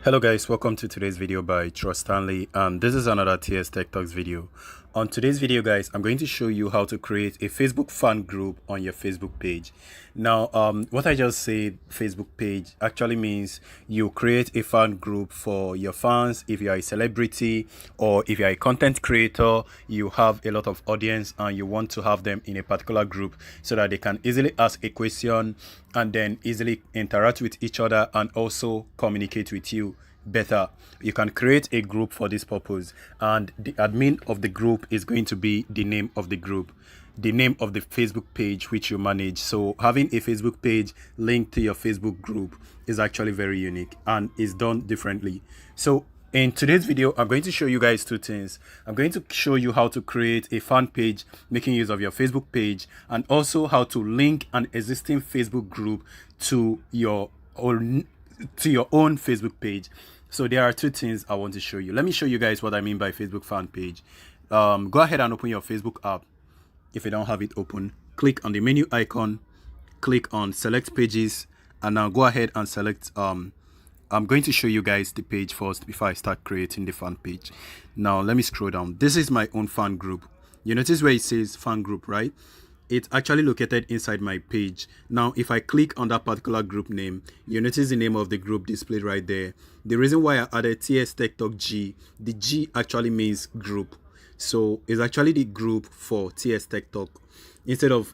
Hello guys, welcome to today's video by Trust Stanley, and this is another TS Tech Talks video. On today's video guys, I'm going to show you how to create a Facebook fan group on your Facebook page. Now what I just said, Facebook page, actually means you create a fan group for your fans. If you are a celebrity or if you are a content creator, you have a lot of audience and you want to have them in a particular group so that they can easily ask a question and then easily interact with each other and also communicate with you better. You can create a group for this purpose, and the admin of the group is going to be the name of the group, the name of the Facebook page which you manage. So having a Facebook page linked to your Facebook group is actually very unique and is done differently. So in today's video, I'm going to show you guys two things. I'm going to show you how to create a fan page making use of your Facebook page, and also how to link an existing Facebook group to your own Facebook page. So there are two things I want to show you. Let me show you guys what I mean by Facebook fan page. Go ahead and open your Facebook app. If you don't have it open, click on the menu icon, click on select pages, and now go ahead and select I'm going to show you guys the page first before I start creating the fan page. Now let me scroll down. This is my own fan group. You notice where it says fan group, right? It's actually located inside my page. Now if I click on that particular group name, you notice the name of the group displayed right there. The reason why I added TS Tech Talk G, the G actually means group, so it's actually the group for TS Tech Talk, instead of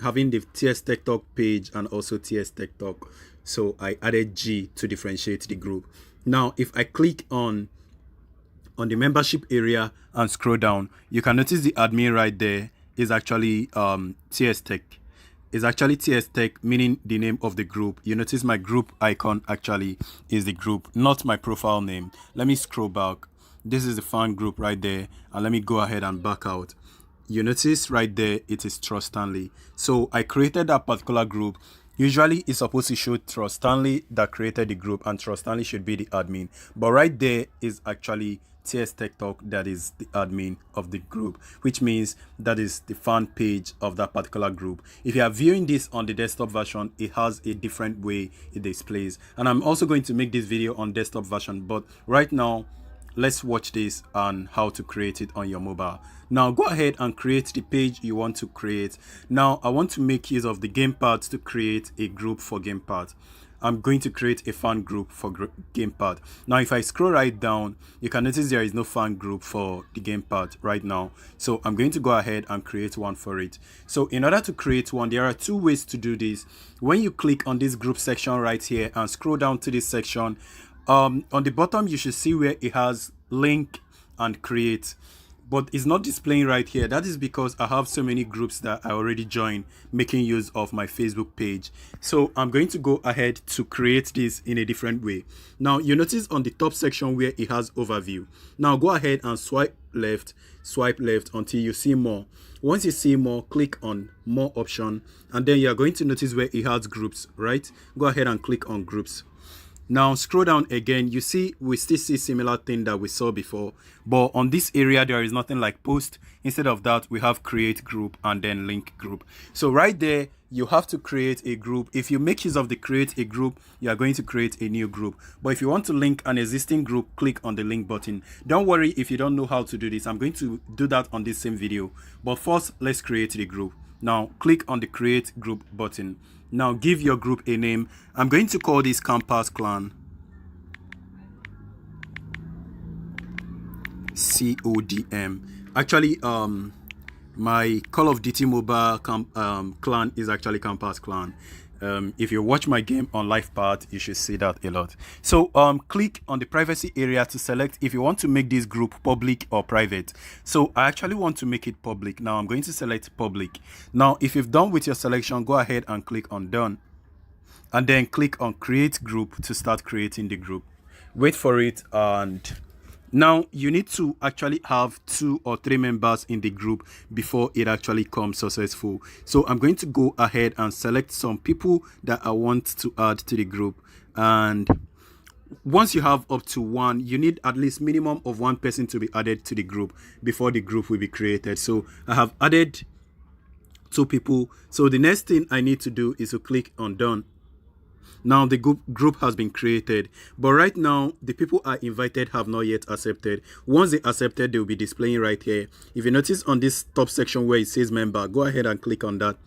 having the TS Tech Talk page and also TS Tech Talk. So I added G to differentiate the group. Now if I click on the membership area and scroll down, you can notice the admin right there is actually TS Tech. Is actually TS Tech, meaning the name of the group. You notice my group icon actually is the group, not my profile name. Let me scroll back. This is the fan group right there, and let me go ahead and back out. You notice right there it is Trust Stanley. So I created that particular group. Usually it's supposed to show Trust Stanley that created the group, and Trust Stanley should be the admin, but right there is actually TS Tech Talk that is the admin of the group, which means that is the fan page of that particular group. If you are viewing this on the desktop version, it has a different way it displays, and I'm also going to make this video on desktop version, but right now let's watch this and how to create it on your mobile. Now go ahead and create the page you want to create. Now I want to make use of the Gamepad to create a group for Gamepad. I'm going to create a fan group for Gamepad. Now if I scroll right down, you can notice there is no fan group for the Gamepad right now. So I'm going to go ahead and create one for it. So in order to create one, there are two ways to do this. When you click on this group section right here and scroll down to this section, on the bottom you should see where it has link and create, but it's not displaying right here. That is because I have so many groups that I already joined making use of my Facebook page. So I'm going to go ahead to create this in a different way. Now you notice on the top section where it has overview. Now go ahead and swipe left until you see more. Once you see more, click on more option, and then you're going to notice where it has groups, right? Go ahead and click on groups. Now scroll down again, you see we still see similar thing that we saw before, but on this area there is nothing like post. Instead of that, we have create group and then link group. So right there you have to create a group. If you make use of the create a group, you are going to create a new group, but if you want to link an existing group, click on the link button. Don't worry if you don't know how to do this, I'm going to do that on this same video, but first let's create the group. Now click on the create group button. Now give your group a name. I'm going to call this Campus Clan. CODM. Actually, my Call of Duty mobile clan is actually Campus Clan. If you watch my game on LifePath, you should see that a lot. So click on the privacy area to select if you want to make this group public or private. So I actually want to make it public. Now I'm going to select public. Now if you've done with your selection, go ahead and click on done, and then click on create group to start creating the group. Wait for it, and now you need to actually have 2 or 3 members in the group before it actually comes successful. So I'm going to go ahead and select some people that I want to add to the group, and once you have up to 1, you need at least minimum of 1 person to be added to the group before the group will be created. So I have added 2 people. So the next thing I need to do is to click on done. Now the group has been created, but right now the people I invited have not yet accepted. Once they accepted, they will be displaying right here. If you notice on this top section where it says member, go ahead and click on that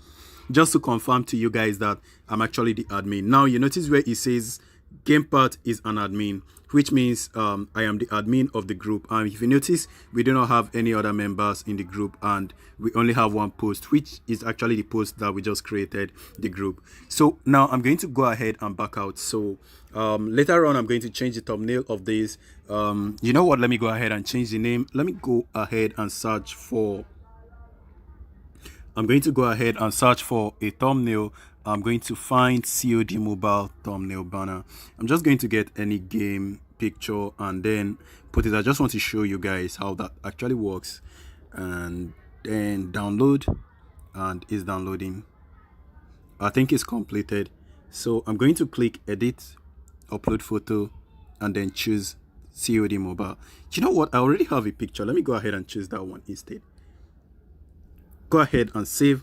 just to confirm to you guys that I'm actually the admin. Now you notice where it says GamePart is an admin, which means I am the admin of the group. And if you notice, we do not have any other members in the group, and we only have one post, which is actually the post that we just created the group. So now I'm going to go ahead and back out. So later on, I'm going to change the thumbnail of this. You know what? Let me go ahead and change the name. Let me go ahead and search for. I'm going to go ahead and search for a thumbnail. I'm going to find COD Mobile thumbnail banner. I'm just going to get any game picture and then put it. I just want to show you guys how that actually works. And then download, and it's downloading. I think it's completed. So I'm going to click edit, upload photo, and then choose COD Mobile. You know what? I already have a picture. Let me go ahead and choose that one instead. Go ahead and save.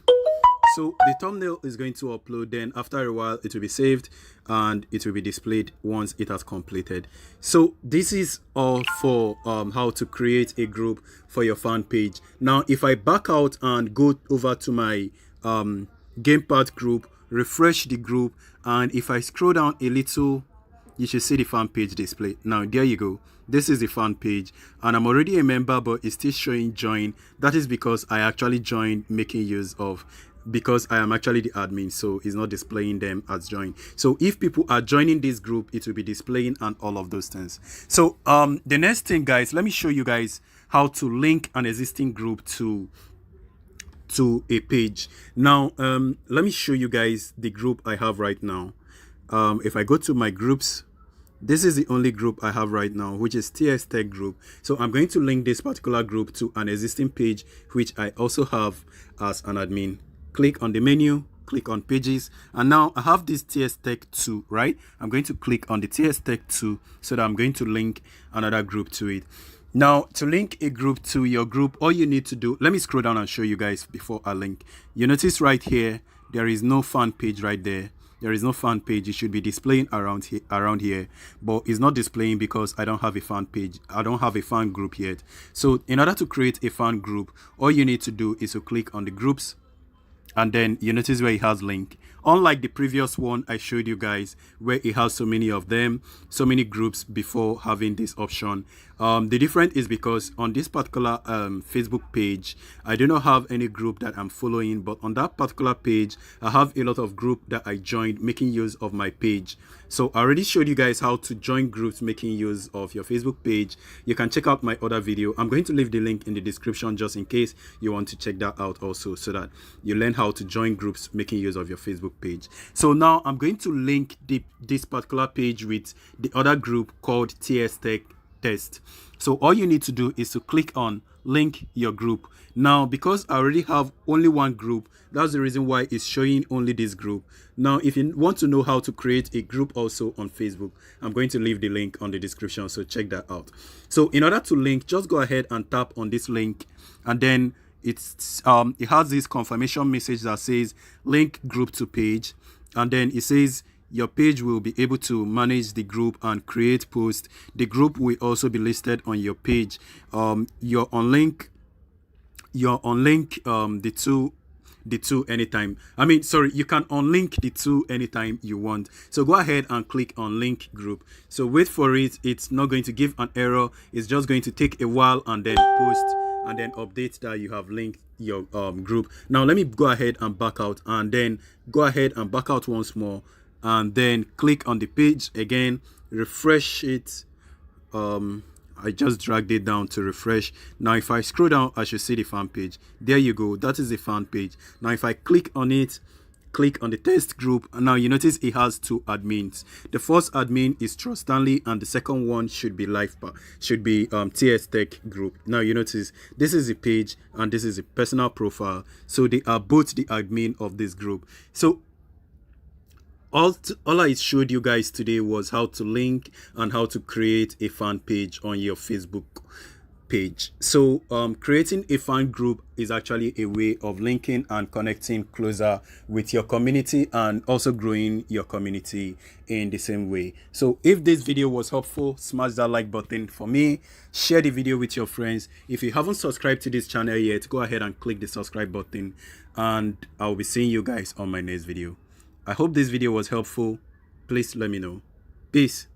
So the thumbnail is going to upload, then after a while it will be saved and it will be displayed once it has completed. So this is all for how to create a group for your fan page. Now if I back out and go over to my GamePart group, refresh the group, and if I scroll down a little, you should see the fan page display. Now there you go. This is the fan page, and I'm already a member, but it's still showing join. That is because I actually joined making use of, because I am actually the admin, so it's not displaying them as join. So if people are joining this group, it will be displaying and all of those things. So the next thing, guys, let me show you guys how to link an existing group to a page. Now let me show you guys the group I have right now. If I go to my groups, this is the only group I have right now, which is TS Tech group. So I'm going to link this particular group to an existing page, which I also have as an admin. Click on the menu, click on pages, and now I have this TS Tech 2, right? I'm going to click on the TS Tech 2 so that I'm going to link another group to it. Now, to link a group to your group, all you need to do, let me scroll down and show you guys before I link. You notice right here, there is no fan page right there. There is no fan page. It should be displaying around here, but it's not displaying because I don't have a fan page. I don't have a fan group yet. So in order to create a fan group, all you need to do is to click on the groups, and then you notice where it has link. Unlike the previous one I showed you guys, where it has so many of them, so many groups before having this option. The difference is because on this particular Facebook page, I do not have any group that I'm following, but on that particular page, I have a lot of group that I joined making use of my page. So I already showed you guys how to join groups making use of your Facebook page. You can check out my other video. I'm going to leave the link in the description just in case you want to check that out also, so that you learn how to join groups making use of your Facebook page. So now I'm going to link this particular page with the other group called TS Tech Test. So all you need to do is to click on link your group. Now because I already have only one group, that's the reason why it's showing only this group. Now if you want to know how to create a group also on Facebook, I'm going to leave the link on the description, so check that out. So in order to link, just go ahead and tap on this link, and then it has this confirmation message that says link group to page, and then it says your page will be able to manage the group and create posts. The group will also be listed on your page. You're on link the two anytime. I mean, sorry, you can unlink the two anytime you want. So go ahead and click on link group. So wait for it. It's not going to give an error. It's just going to take a while, and then post and then update that you have linked your group. Now let me go ahead and back out, and then go ahead and back out once more, and then click on the page again, refresh it. I just dragged it down to refresh. Now if I scroll down, I should see the fan page. There you go, that is the fan page. Now if I click on it, click on the test group, and now you notice it has two admins. The first admin is Trust Stanley, and the second one should be TS Tech group. Now you notice this is the page and this is a personal profile, so they are both the admin of this group. So all I showed you guys today was how to link and how to create a fan page on your Facebook page. So creating a fan group is actually a way of linking and connecting closer with your community and also growing your community in the same way. So if this video was helpful, smash that like button for me, share the video with your friends. If you haven't subscribed to this channel yet, go ahead and click the subscribe button, and I'll be seeing you guys on my next video. I hope this video was helpful. Please let me know. Peace.